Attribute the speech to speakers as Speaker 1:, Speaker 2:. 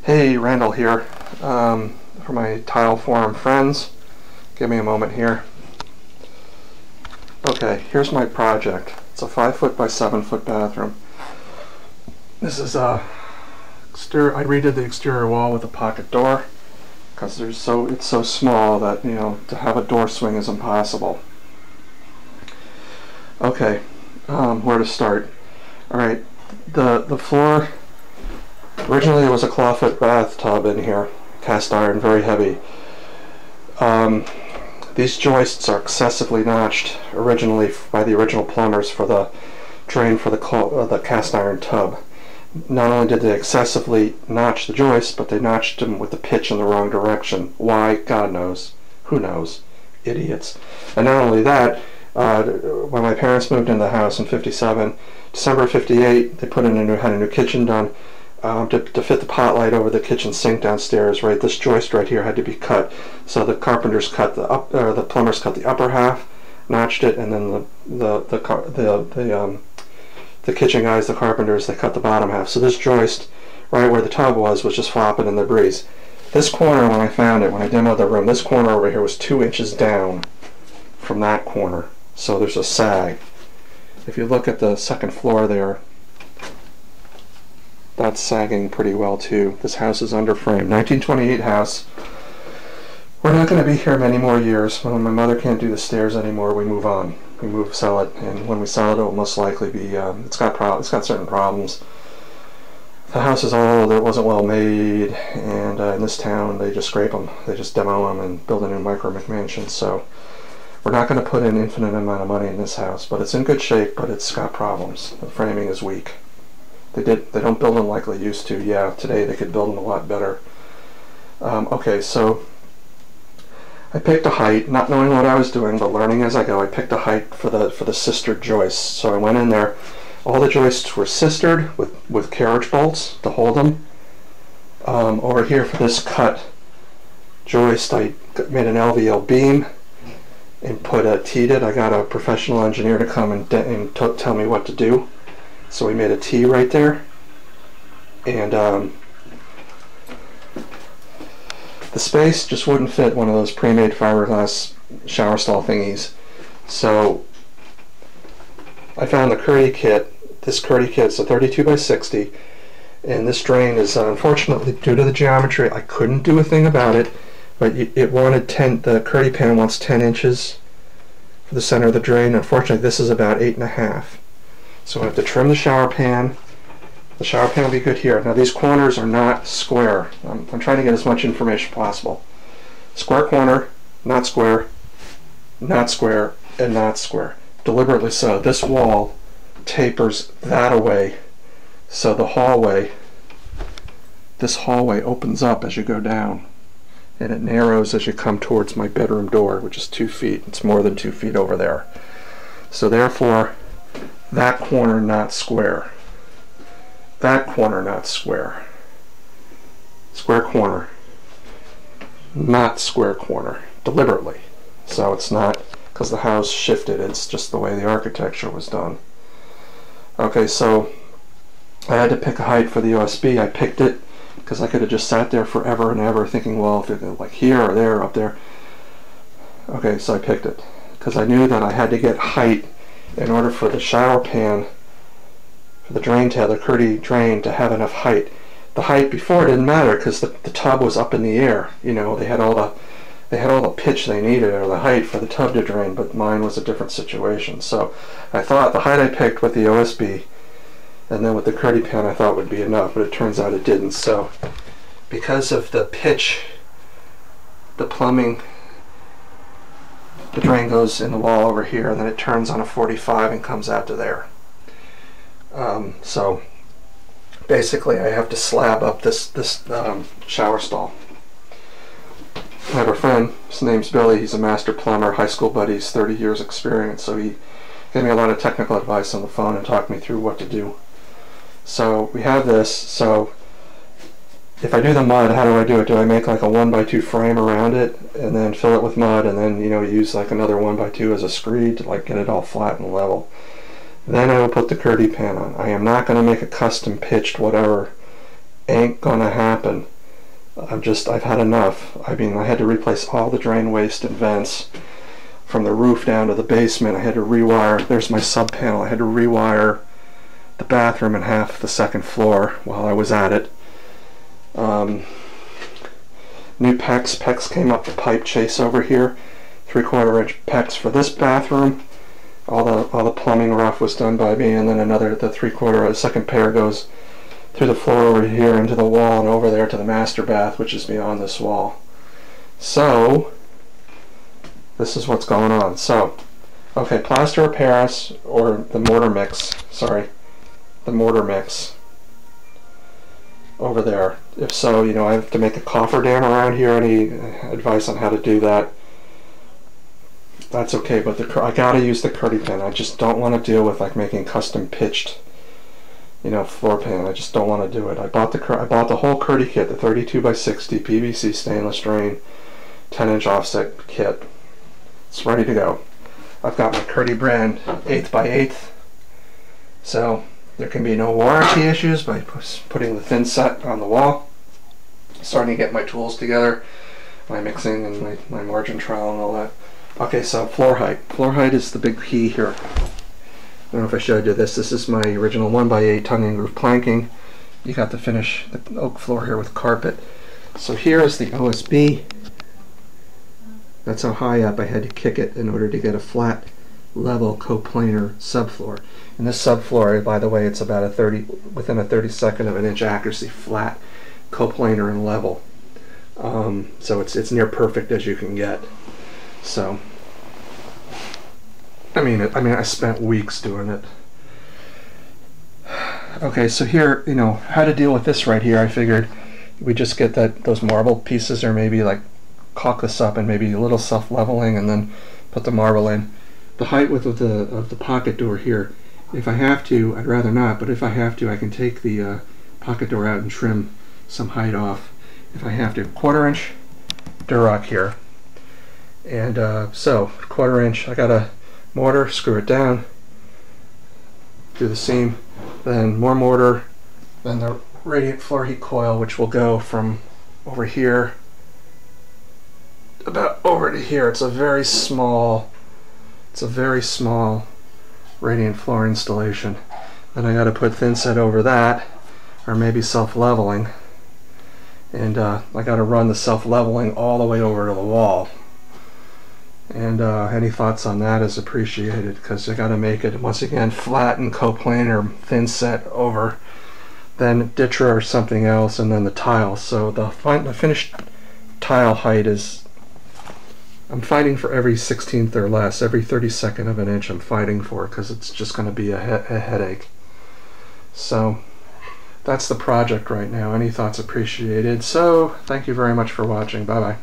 Speaker 1: Hey, Randall here. For my tile forum friends, give me a moment here. Okay, here's my project. It's a 5-foot by 7-foot bathroom. This is exterior. I redid the exterior wall with a pocket door because it's so small that to have a door swing is impossible. Okay, where to start? All right, the floor. Originally there was a clawfoot bathtub in here, cast iron, very heavy. These joists are excessively notched originally by the original plumbers for the drain for the cast iron tub. Not only did they excessively notch the joists, but they notched them with the pitch in the wrong direction. Why? God knows. Who knows? Idiots. And not only that, when my parents moved into the house in '57, December of '58, they had a new kitchen done. To fit the pot light over the kitchen sink downstairs, right? This joist right here had to be cut. So the carpenters cut the plumbers cut the upper half, notched it, and then the kitchen guys, the carpenters, they cut the bottom half. So this joist, right where the tub was just flopping in the breeze. This corner, when I found it, when I demoed the room, this corner over here was 2 inches down from that corner. So there's a sag. If you look at the second floor there, that's sagging pretty well too. This house is under frame. 1928 house. We're not going to be here many more years. When my mother can't do the stairs anymore, we move on. Sell it, and when we sell it, it will most likely be. It's got certain problems. The house is old. It wasn't well made, and in this town, they just scrape them. They just demo them and build a new micro McMansion. So we're not going to put an infinite amount of money in this house, but it's in good shape. But it's got problems. The framing is weak. They don't build them like they used to. Yeah, today they could build them a lot better. Okay, so I picked a height, not knowing what I was doing, but learning as I go. I picked a height for the sistered joists. So I went in there. All the joists were sistered with carriage bolts to hold them. Over here for this cut joist, I made an LVL beam and teed it. I got a professional engineer to come and tell me what to do. So we made a T right there, and the space just wouldn't fit one of those pre-made fiberglass shower stall thingies. So I found the Curdy kit. This Curdy kit is a 32 by 60, and this drain is unfortunately, due to the geometry, I couldn't do a thing about it, but it wanted the Curdy pan wants 10 inches for the center of the drain. Unfortunately, this is about 8.5. So I have to trim the shower pan. The shower pan will be good here. Now these corners are not square. I'm trying to get as much information as possible. Square corner, not square, not square, and not square. Deliberately so. This wall tapers that away. So this hallway opens up as you go down. And it narrows as you come towards my bedroom door, which is 2 feet. It's more than 2 feet over there. So therefore, that corner not square. That corner not square. Square corner. Not square corner. Deliberately. So it's not because the house shifted, it's just the way the architecture was done. Okay, so I had to pick a height for the OSB. I picked it because I could have just sat there forever and ever thinking, well, if it like here or there, up there. Okay, so I picked it because I knew that I had to get height in order for the shower pan, for the drain tail, the Curdy drain, to have enough height. The height before didn't matter because the tub was up in the air. They had all the pitch they needed, or the height for the tub to drain, but mine was a different situation. So I thought the height I picked with the OSB and then with the Curdy pan I thought would be enough, but it turns out it didn't. So because of the pitch, the plumbing, the drain goes in the wall over here, and then it turns on a 45 and comes out to there. So basically I have to slab up this shower stall. I have a friend, his name's Billy, he's a master plumber, high school buddies, 30 years experience, so he gave me a lot of technical advice on the phone and talked me through what to do. So we have this. So if I do the mud, how do I do it? Do I make like a 1x2 frame around it and then fill it with mud, and then use like another 1x2 as a screed to like get it all flat and level? Then I will put the Curdy pan on. I am not going to make a custom pitched whatever. Ain't gonna happen. I've had enough. I mean, I had to replace all the drain waste and vents from the roof down to the basement. I had to rewire, there's my sub panel, I had to rewire the bathroom and half the second floor while I was at it. New PEX came up the pipe chase over here, 3/4 inch PEX for this bathroom. All the plumbing rough was done by me, and then the 3/4, second pair goes through the floor over here into the wall and over there to the master bath, which is beyond this wall. So this is what's going on. So, okay, plaster of Paris, or the mortar mix, sorry, the mortar mix over there. If so, you know, I have to make a cofferdam around here. Any advice on how to do that? That's okay, but I gotta use the curdy pin. I just don't want to deal with like making custom pitched, you know, floor pan. I just don't want to do it. I bought the whole curdy kit, the 32 by 60 PVC stainless drain 10-inch offset kit. It's ready to go. I've got my Curdy brand 1/8 by 1/8, so there can be no warranty issues by putting the thin set on the wall. Starting to get my tools together, my mixing and my margin trowel and all that. Okay, so floor height. Floor height is the big key here. I don't know if I showed you this. This is my original 1x8 tongue and groove planking. You got to finish the oak floor here with carpet. So here is the OSB. That's how high up I had to kick it in order to get a flat, level, coplanar subfloor. And this subfloor, by the way, it's about within a 32nd of an inch accuracy, flat, coplanar, and level. So it's near perfect as you can get. So, I mean, I spent weeks doing it. Okay, so here, you know, how to deal with this right here. I figured we just get those marble pieces, or maybe like caulk this up and maybe a little self-leveling, and then put the marble in. The height width of the pocket door here, if I have to, I'd rather not, but if I have to, I can take the pocket door out and trim some height off if I have to. 1/4 inch Durock here. And so 1/4 inch, I got a mortar, screw it down, do the seam, then more mortar, then the radiant floor heat coil, which will go from over here about over to here. It's a very small radiant floor installation. Then I got to put thin set over that, or maybe self-leveling, and I got to run the self-leveling all the way over to the wall. And any thoughts on that is appreciated, because I got to make it once again flat and coplanar, thin set over, then Ditra or something else, and then the tile. So the finished tile height is, I'm fighting for every 16th or less, every 32nd of an inch I'm fighting for, because it's just going to be a headache. So that's the project right now. Any thoughts appreciated. So thank you very much for watching. Bye bye.